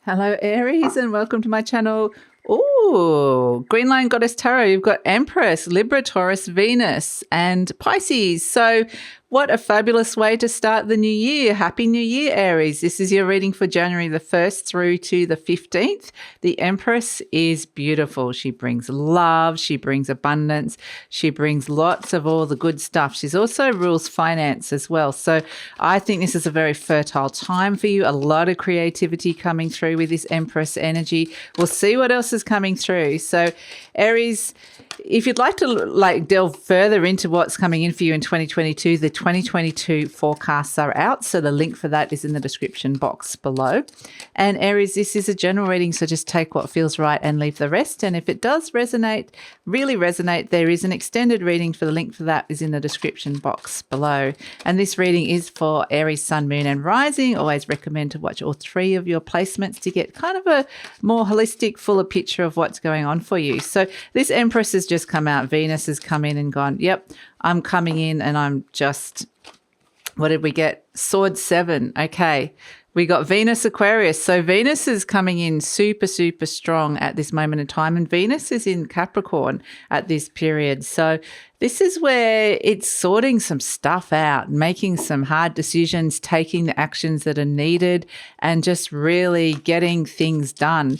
Hello, Aries, and welcome to my channel. Ooh, GreenLion Goddess Tarot. You've got Empress, Libra, Taurus, Venus, and Pisces. So what a fabulous way to start the new year. Happy New Year, Aries. This is your reading for January the 1st through to the 15th. The Empress is beautiful. She brings love. She brings abundance. She brings lots of all the good stuff. She's also rules finance as well. So I think this is a very fertile time for you. A lot of creativity coming through with this Empress energy. We'll see what else is coming through. So Aries, if you'd like to delve further into what's coming in for you in 2022, the 2022 forecasts are out. So the link for that is in the description box below. And Aries, this is a general reading, so just take what feels right and leave the rest. And if it does resonate, really resonate, there is an extended reading for the link for that is in the description box below. And this reading is for Aries, Sun, Moon and Rising. Always recommend to watch all three of your placements to get kind of a more holistic, fuller picture of what's going on for you. So this Empress has just come out. Venus has come in and gone, yep, I'm coming in and I'm just, what did we get? Sword 7. Okay. We got Venus Aquarius. So Venus is coming in super, super strong at this moment in time. And Venus is in Capricorn at this period. So this is where it's sorting some stuff out, making some hard decisions, taking the actions that are needed, and just really getting things done.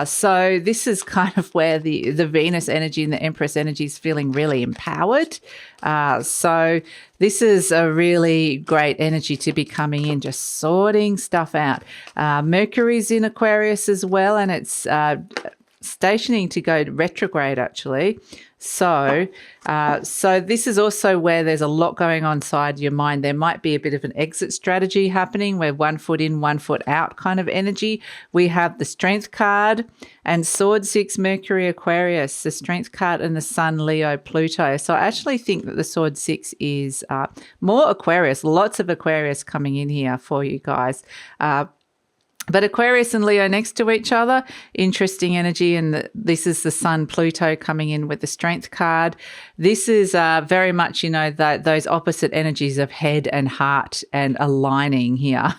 So this is kind of where the Venus energy and the Empress energy is feeling really empowered. So this is a really great energy to be coming in, just sorting stuff out. Mercury's in Aquarius as well, and it's stationing to go retrograde actually. So this is also where there's a lot going on inside your mind. There might be a bit of an exit strategy happening where 1 foot in, 1 foot out kind of energy. We have the Strength card and Sword 6, Mercury, Aquarius, the Strength card and the Sun, Leo, Pluto. So I actually think that the Sword 6 is more Aquarius, lots of Aquarius coming in here for you guys. But Aquarius and Leo next to each other, interesting energy. And this is the Sun, Pluto coming in with the Strength card. This is very much, those opposite energies of head and heart and aligning here.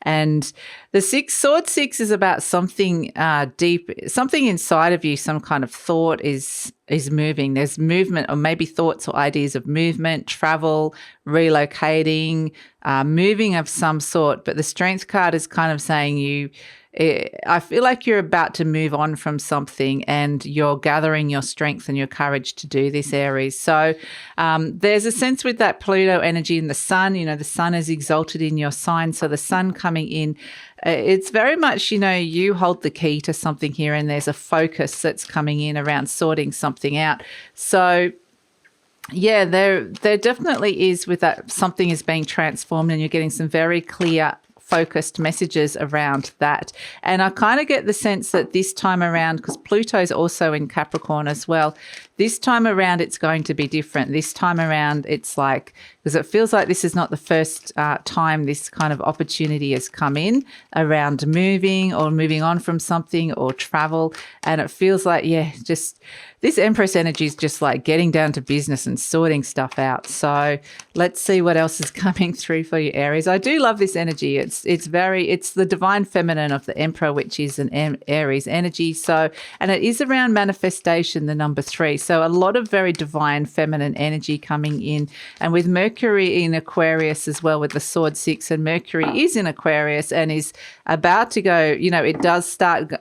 And the Sword 6 is about something deep, something inside of you, some kind of thought is moving. There's movement, or maybe thoughts or ideas of movement, travel, relocating, moving of some sort. But the Strength card is kind of saying I feel like you're about to move on from something and you're gathering your strength and your courage to do this, Aries. So there's a sense with that Pluto energy in the Sun, the Sun is exalted in your sign. So the Sun coming in, it's very much, you hold the key to something here and there's a focus that's coming in around sorting something out. So yeah, there definitely is with that something is being transformed and you're getting some very clear focused messages around that. And I kind of get the sense that this time around, because Pluto's also in Capricorn as well, this time around it's going to be different. This time around it's like, because it feels like this is not the first time this kind of opportunity has come in around moving or moving on from something or travel. And it feels like, just this Empress energy is just like getting down to business and sorting stuff out. So let's see what else is coming through for you, Aries. I do love this energy. It's the divine feminine of the Emperor, which is an Aries energy. So, and it is around manifestation, the number 3. So a lot of very divine feminine energy coming in. And with Mercury in Aquarius as well, with the Sword 6, and Mercury is in Aquarius and is about to go, it does start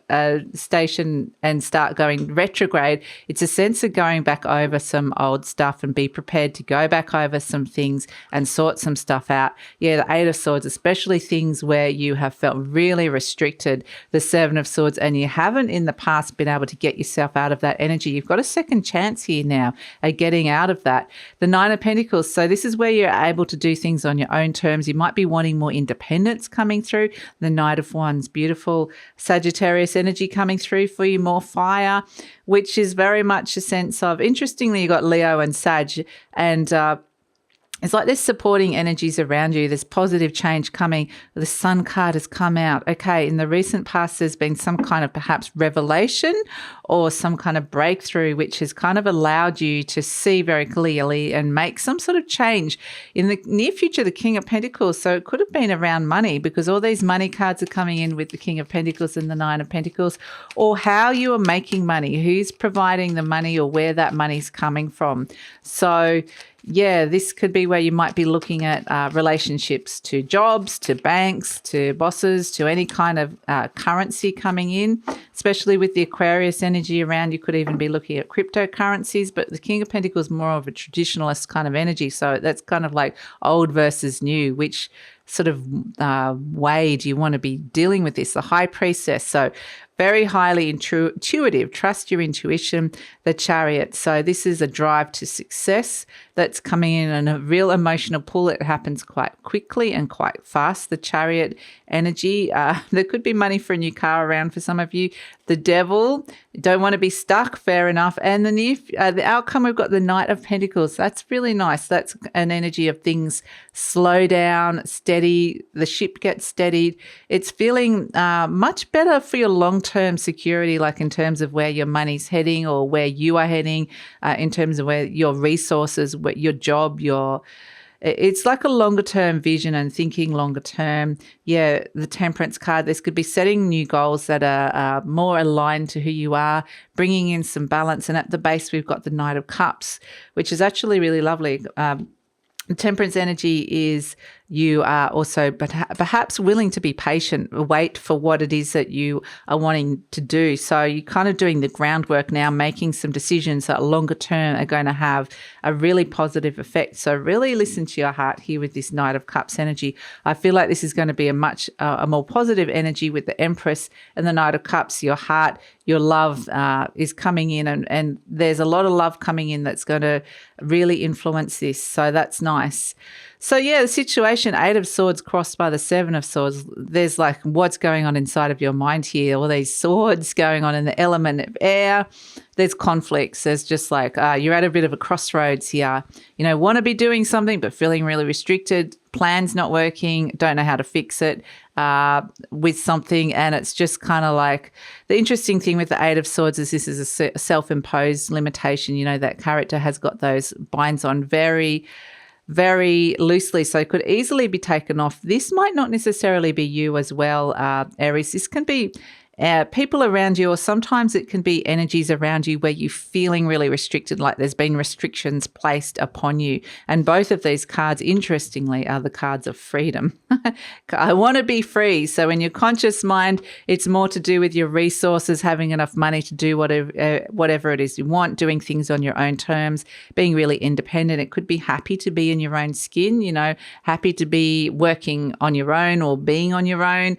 station and start going retrograde. It's a sense of going back over some old stuff and be prepared to go back over some things and sort some stuff out. Yeah, the 8 of Swords, especially things where you have felt really restricted, the 7 of Swords, and you haven't in the past been able to get yourself out of that energy. You've got a second chance here now at getting out of that. The 9 of Pentacles, so this is where you're able to do things on your own terms. You might be wanting more independence coming through. The Knight of Wands, beautiful Sagittarius energy coming through for you, more fire, which is very much a sense of, interestingly, you got Leo and Sag, and it's like there's supporting energies around you. There's positive change coming. The Sun card has come out. Okay, in the recent past, there's been some kind of perhaps revelation or some kind of breakthrough, which has kind of allowed you to see very clearly and make some sort of change. In the near future, the King of Pentacles, so it could have been around money, because all these money cards are coming in with the King of Pentacles and the Nine of Pentacles, or how you are making money, who's providing the money or where that money's coming from. So yeah, this could be where you might be looking at relationships to jobs, to banks, to bosses, to any kind of currency coming in, especially with the Aquarius energy around. You could even be looking at cryptocurrencies, but the King of Pentacles is more of a traditionalist kind of energy. So that's kind of like old versus new, which sort of way do you want to be dealing with this? The High Priestess. So very highly intuitive. Trust your intuition. The Chariot. So this is a drive to success that's coming in, and a real emotional pull. It happens quite quickly and quite fast. The Chariot energy. There could be money for a new car around for some of you. The Devil. Don't want to be stuck. Fair enough. And the outcome, we've got the Knight of Pentacles. That's really nice. That's an energy of things slow down, steady. The ship gets steadied. It's feeling much better for your long-term security, like in terms of where your money's heading or where you are heading, in terms of where your resources, your job, it's like a longer term vision and thinking longer term. Yeah, the Temperance card, this could be setting new goals that are more aligned to who you are, bringing in some balance. And at the base, we've got the Knight of Cups, which is actually really lovely. Temperance energy is you are also perhaps willing to be patient, wait for what it is that you are wanting to do. So you're kind of doing the groundwork now, making some decisions that longer term are going to have a really positive effect. So really listen to your heart here with this Knight of Cups energy. I feel like this is going to be a more positive energy with the Empress and the Knight of Cups. Your heart, your love is coming in, and there's a lot of love coming in that's going to really influence this. So that's nice. So yeah, the situation, 8 of Swords crossed by the 7 of Swords. There's like, what's going on inside of your mind here? All these swords going on in the element of air. There's conflicts. There's just like, you're at a bit of a crossroads here. You know, want to be doing something, but feeling really restricted. Plans not working. Don't know how to fix it with something. And it's just kind of like, the interesting thing with the 8 of Swords is this is a self-imposed limitation. You know, that character has got those binds on very loosely, so it could easily be taken off. This might not necessarily be you as well, Aries. This can be people around you, or sometimes it can be energies around you where you're feeling really restricted, like there's been restrictions placed upon you. And both of these cards, interestingly, are the cards of freedom. I want to be free. So in your conscious mind, it's more to do with your resources, having enough money to do whatever it is you want, doing things on your own terms, being really independent. It could be happy to be in your own skin, you know, happy to be working on your own or being on your own,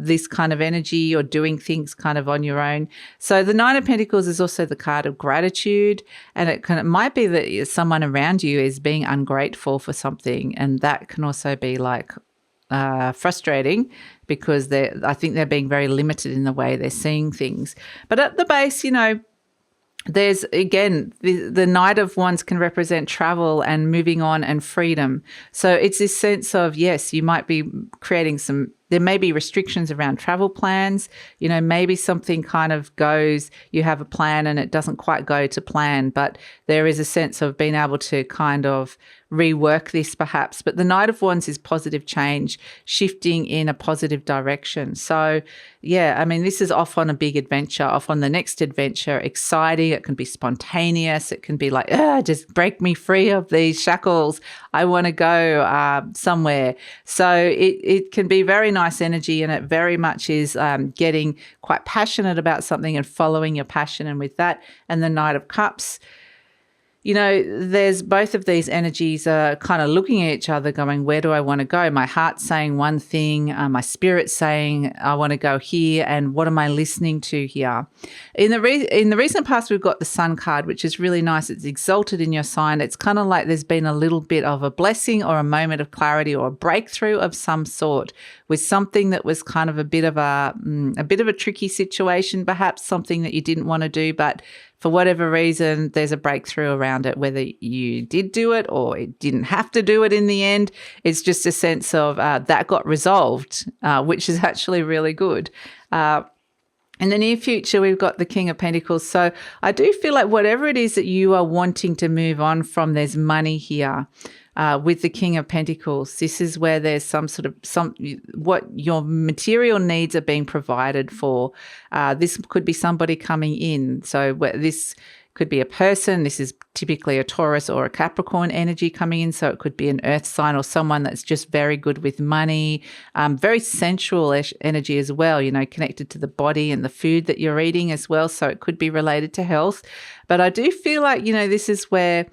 this kind of energy, or doing things kind of on your own. So the Nine of Pentacles is also the card of gratitude, and it might be that someone around you is being ungrateful for something, and that can also be like frustrating, because I think they're being very limited in the way they're seeing things. But at the base, you know, there's, again, the Knight of Wands can represent travel and moving on and freedom. So it's this sense of, yes, you might be creating there may be restrictions around travel plans. You know, maybe something kind of goes, you have a plan and it doesn't quite go to plan, but there is a sense of being able to kind of rework this perhaps. But the Knight of Wands is positive change, shifting in a positive direction. So yeah, I mean, this is off on a big adventure, off on the next adventure, exciting. It can be spontaneous. It can be like, just break me free of these shackles. I want to go somewhere. So it can be very nice energy, and it very much is getting quite passionate about something and following your passion. And with that, and the Knight of Cups, you know, there's both of these energies are kind of looking at each other going, where do I want to go? My heart's saying one thing, my spirit's saying I want to go here, and what am I listening to here? In the recent past, we've got the Sun card, which is really nice. It's exalted in your sign. It's kind of like there's been a little bit of a blessing or a moment of clarity or a breakthrough of some sort with something that was kind of a bit of a tricky situation, perhaps something that you didn't want to do, but for whatever reason, there's a breakthrough around it, whether you did do it or it didn't have to do it in the end. It's just a sense of that got resolved, which is actually really good. In the near future, we've got the King of Pentacles. So I do feel like whatever it is that you are wanting to move on from, there's money here. With the King of Pentacles, this is where there's what your material needs are being provided for. This could be somebody coming in. So this could be a person. This is typically a Taurus or a Capricorn energy coming in. So it could be an earth sign or someone that's just very good with money, very sensual energy as well, connected to the body and the food that you're eating as well. So it could be related to health. But I do feel like, this is where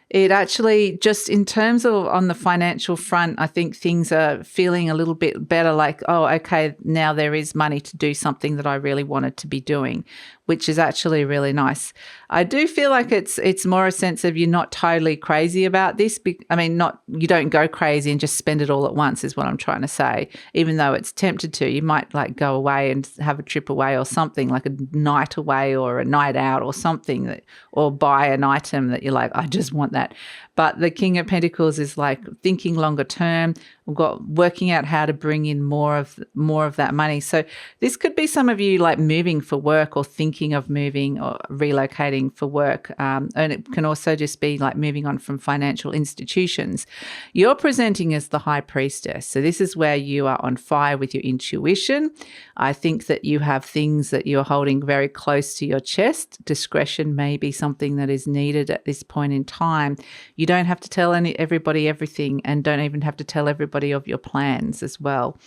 it actually, just in terms of on the financial front, I think things are feeling a little bit better, like, oh, okay, now there is money to do something that I really wanted to be doing, which is actually really nice. I do feel like it's more a sense of you're not totally crazy about this. You don't go crazy and just spend it all at once is what I'm trying to say. Even though it's tempted to, you might like go away and have a trip away or something, like a night away or a night out or something, or buy an item that you're like, I just want that. But the King of Pentacles is like thinking longer term. We've got working out how to bring in more of that money. So this could be some of you like moving for work or thinking of moving or relocating for work. And it can also just be like moving on from financial institutions. You're presenting as the High Priestess. So this is where you are on fire with your intuition. I think that you have things that you're holding very close to your chest. Discretion may be something that is needed at this point in time. You don't have to tell everybody everything, and don't even have to tell everybody of your plans as well.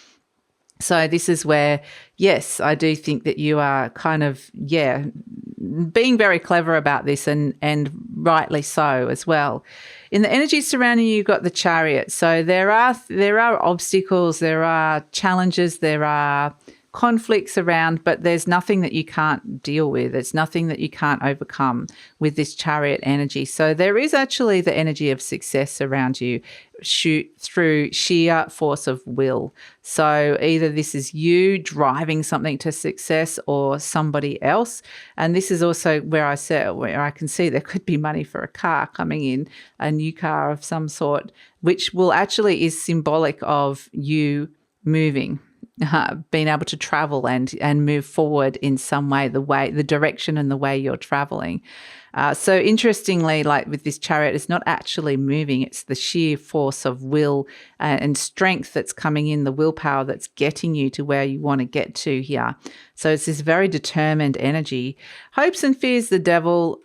So this is where, yes, I do think that you are kind of, being very clever about this, and rightly so as well. In the energy surrounding you, you've got the Chariot. So there are obstacles, there are challenges, there are conflicts around, but there's nothing that you can't deal with. It's nothing that you can't overcome with this Chariot energy. So there is actually the energy of success around you through sheer force of will. So either this is you driving something to success or somebody else. And this is also where I can see there could be money for a car coming in, a new car of some sort, which will actually is symbolic of you moving. Being able to travel and move forward in some way, the direction and the way you're traveling. So interestingly, like with this Chariot, it's not actually moving. It's the sheer force of will and strength that's coming in, the willpower that's getting you to where you want to get to here. So it's this very determined energy. Hopes and fears, the Devil.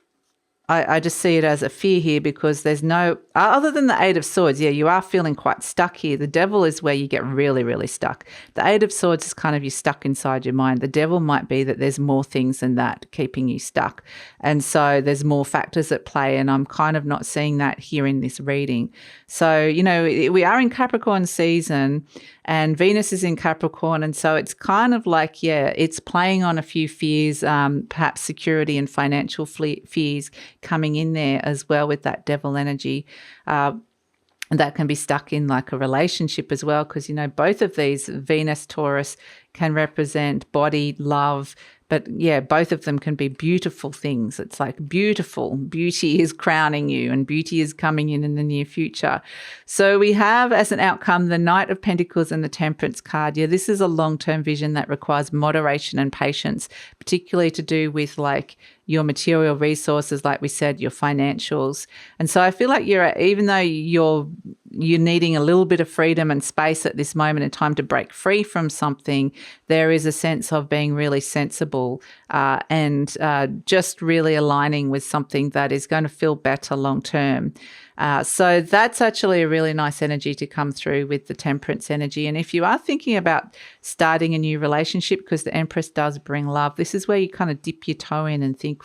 I just see it as a fear here because there's no, other than the Eight of Swords, you are feeling quite stuck here. The Devil is where you get really, really stuck. The Eight of Swords is kind of you stuck inside your mind. The Devil might be that there's more things than that keeping you stuck. And so there's more factors at play, and I'm kind of not seeing that here in this reading. So, we are in Capricorn season and Venus is in Capricorn. And so it's kind of like, it's playing on a few fears, perhaps security and financial fears coming in there as well with that Devil energy. And that can be stuck in like a relationship as well, because, both of these, Venus, Taurus, can represent body, love, but both of them can be beautiful things. It's like beauty is crowning you, and beauty is coming in the near future. So we have as an outcome the Knight of Pentacles and the Temperance card. This is a long-term vision that requires moderation and patience, particularly to do with like your material resources, like we said, your financials. And so I feel like even though you're needing a little bit of freedom and space at this moment in time to break free from something, there is a sense of being really sensible and just really aligning with something that is going to feel better long term. So that's actually a really nice energy to come through with the Temperance energy. And if you are thinking about starting a new relationship, because the Empress does bring love, this is where you kind of dip your toe in and think,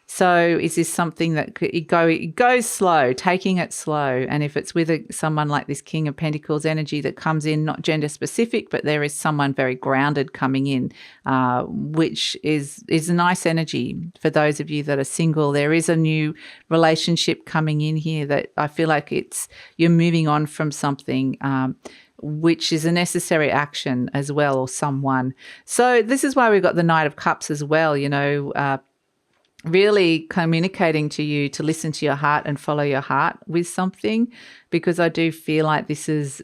so is this something that it goes slow, taking it slow? And if it's with someone like this King of Pentacles energy that comes in, not gender specific, but there is someone very grounded coming in, which is a nice energy for those of you that are single. There is a new relationship coming in here that I feel like you're moving on from something, which is a necessary action as well, or someone. So this is why we've got the Knight of Cups as well, really communicating to you to listen to your heart and follow your heart with something, because I do feel like this is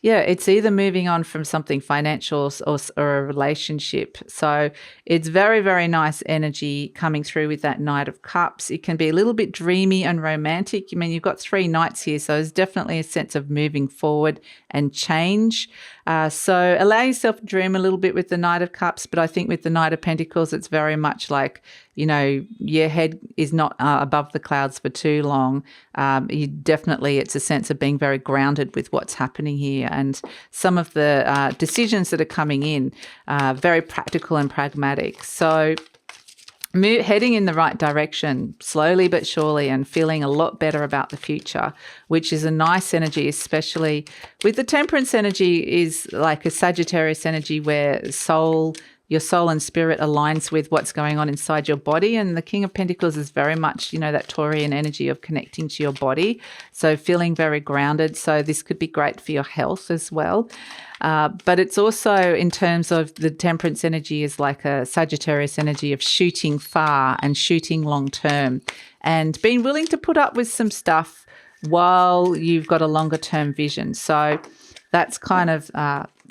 it's either moving on from something financial or a relationship. So it's very, very nice energy coming through with that Knight of Cups. It can be a little bit dreamy and romantic. I mean, you've got 3 knights here, so there's definitely a sense of moving forward and change. So allow yourself to dream a little bit with the Knight of Cups, but I think with the Knight of Pentacles, it's very much like, your head is not above the clouds for too long. It's a sense of being very grounded with what's happening here. And some of the decisions that are coming in are very practical and pragmatic. So heading in the right direction, slowly but surely, and feeling a lot better about the future, which is a nice energy, especially with the Temperance energy is like a Sagittarius energy where your soul and spirit aligns with what's going on inside your body. And the King of Pentacles is very much, that Taurian energy of connecting to your body. So feeling very grounded. So this could be great for your health as well. But it's also, in terms of the Temperance energy, is like a Sagittarius energy of shooting far and shooting long term and being willing to put up with some stuff while you've got a longer term vision. So that's kind of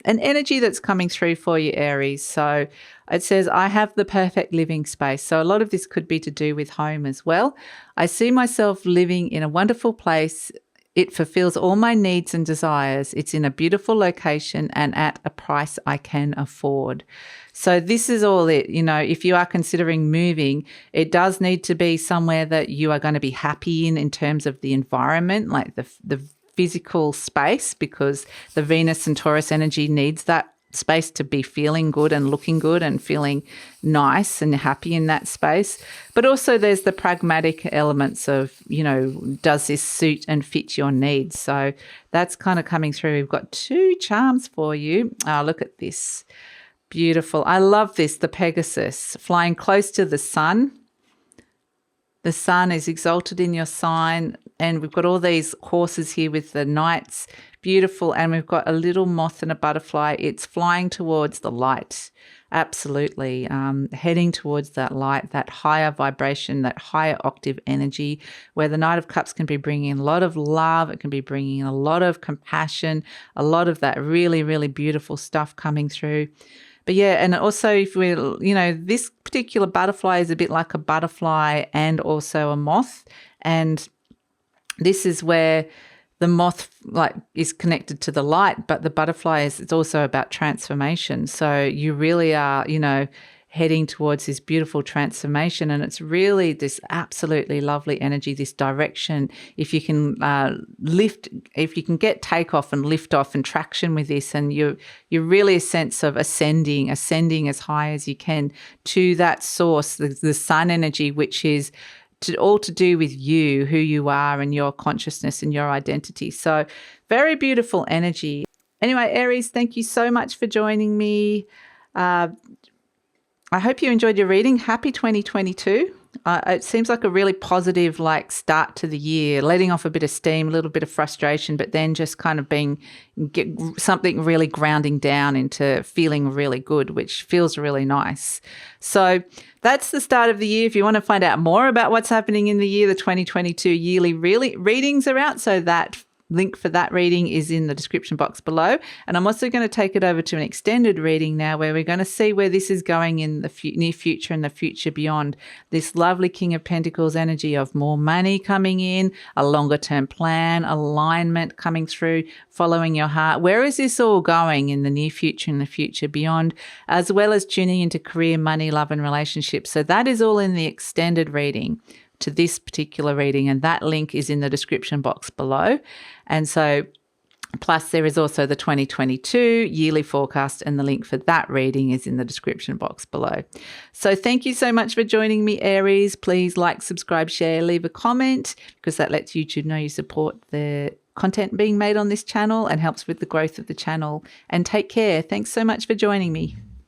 an energy that's coming through for you, Aries. So it says, I have the perfect living space. So a lot of this could be to do with home as well. I see myself living in a wonderful place. It fulfills all my needs and desires. It's in a beautiful location and at a price I can afford. So this is all it, if you are considering moving, it does need to be somewhere that you are going to be happy in terms of the environment, like the physical space, because the Venus and Taurus energy needs that space to be feeling good and looking good and feeling nice and happy in that space. But also there's the pragmatic elements of, does this suit and fit your needs? So that's kind of coming through. We've got 2 charms for you. Look at this. Beautiful. I love this, the Pegasus, flying close to the sun. The sun is exalted in your sign, and we've got all these horses here with the knights. Beautiful. And we've got a little moth and a butterfly. It's flying towards the light. Absolutely. Heading towards that light, that higher vibration, that higher octave energy, where the Knight of Cups can be bringing a lot of love. It can be bringing a lot of compassion, a lot of that really, really beautiful stuff coming through. But yeah, and also if this particular butterfly is a bit like a butterfly and also a moth. And this is where the moth is connected to the light, but the butterfly it's also about transformation. So you really are, heading towards this beautiful transformation. And it's really this absolutely lovely energy, this direction. If you can get takeoff and lift off and traction with this, and you're really a sense of ascending as high as you can to that source, the sun energy, which is all to do with you, who you are and your consciousness and your identity. So very beautiful energy. Anyway, Aries, thank you so much for joining me. I hope you enjoyed your reading. Happy 2022. It seems like a really positive start to the year, letting off a bit of steam, a little bit of frustration, but then just kind of get something really grounding down into feeling really good, which feels really nice. So that's the start of the year. If you want to find out more about what's happening in the year, the 2022 yearly readings are out. So that link for that reading is in the description box below. And I'm also going to take it over to an extended reading now, where we're going to see where this is going in the near future and the future beyond. This lovely King of Pentacles energy of more money coming in, a longer term plan, alignment coming through, following your heart. Where is this all going in the near future and the future beyond, as well as tuning into career, money, love and relationships. So that is all in the extended reading to this particular reading, and that link is in the description box below. And so plus there is also the 2022 yearly forecast, and the link for that reading is in the description box below. So thank you so much for joining me, Aries. Please like, subscribe, share, leave a comment, because that lets YouTube know you support the content being made on this channel and helps with the growth of the channel. And take care. Thanks so much for joining me.